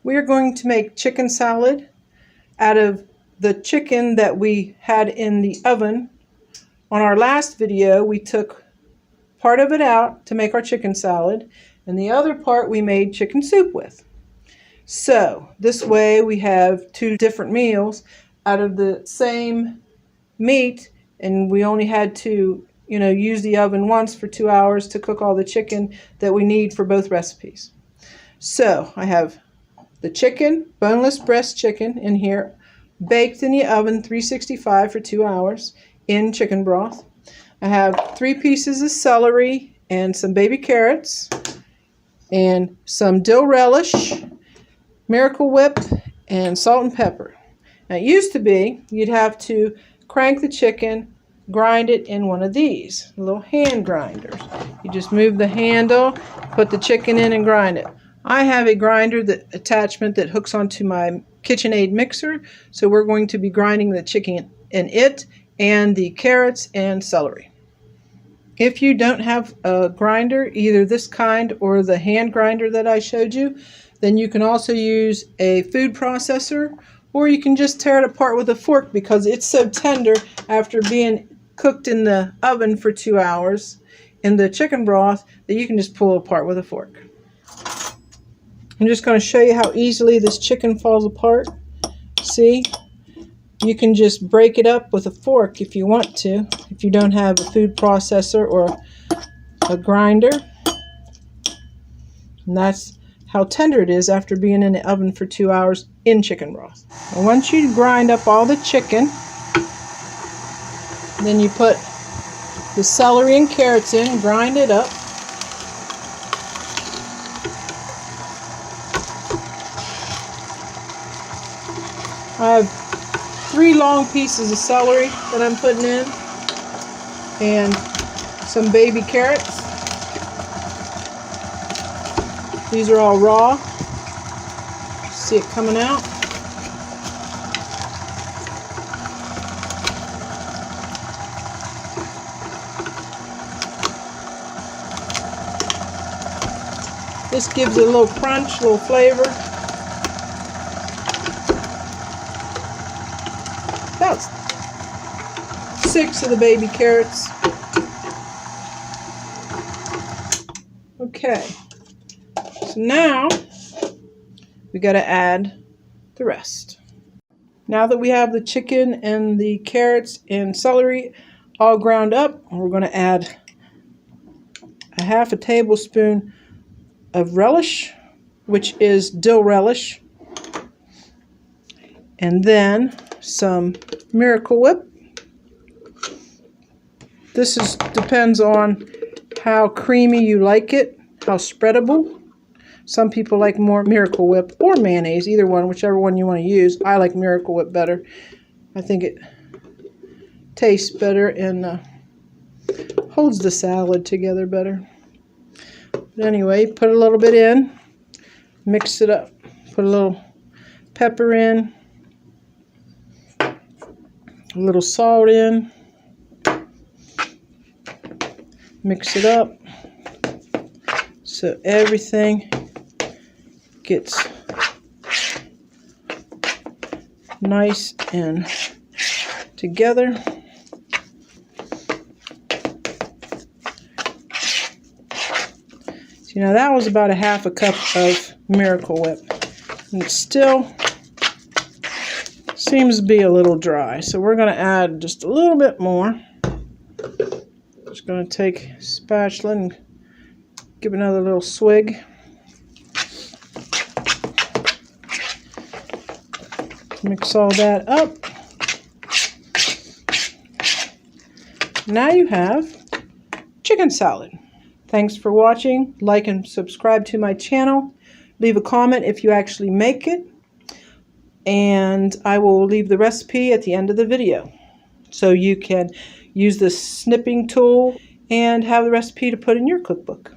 We are going to make chicken salad out of the chicken that we had in the oven. On our last video, we took part of it out to make our chicken salad, and the other part we made chicken soup with. So this way we have two different meals out of the same meat, and we only had to use the oven once for 2 hours to cook all the chicken that we need for both recipes. So I have the chicken, boneless breast chicken, in here, baked in the oven 365 for 2 hours in chicken broth. I have 3 pieces of celery and some baby carrots and some dill relish, Miracle Whip, and salt and pepper. Now it used to be you'd have to crank the chicken, grind it in one of these little hand grinders. You just move the handle, put the chicken in, and grind it. I have a grinder attachment that hooks onto my KitchenAid mixer, so we're going to be grinding the chicken in it and the carrots and celery. If you don't have a grinder, either this kind or the hand grinder that I showed you, then you can also use a food processor, or you can just tear it apart with a fork because it's so tender after being cooked in the oven for 2 hours in the chicken broth that you can just pull it apart with a fork. I'm just going to show you how easily this chicken falls apart. See? You can just break it up with a fork if you want to, if you don't have a food processor or a grinder. And that's how tender it is after being in the oven for 2 hours in chicken broth. And once you grind up all the chicken, then you put the celery and carrots in, grind it up. I have 3 long pieces of celery that I'm putting in, and some baby carrots. These are all raw. See it coming out. This gives it a little crunch, a little flavor. About 6 of the baby carrots. Okay, so now we got to add the rest. Now that we have the chicken and the carrots and celery all ground up, we're going to add a half a tablespoon of relish, which is dill relish, and then some Miracle Whip. This depends on how creamy you like it, how spreadable. Some people like more Miracle Whip or mayonnaise, either one, whichever one you want to use. I like Miracle Whip better. I think it tastes better and holds the salad together better. But anyway, put a little bit in, mix it up, put a little pepper in, a little salt in, mix it up so everything gets nice and together. So, that was about a half a cup of Miracle Whip, and it still seems to be a little dry, so we're going to add just a little bit more. Just going to take a spatula and give another little swig. Mix all that up. Now you have chicken salad. Thanks for watching. Like and subscribe to my channel. Leave a comment if you actually make it. And I will leave the recipe at the end of the video, so you can use the snipping tool and have the recipe to put in your cookbook.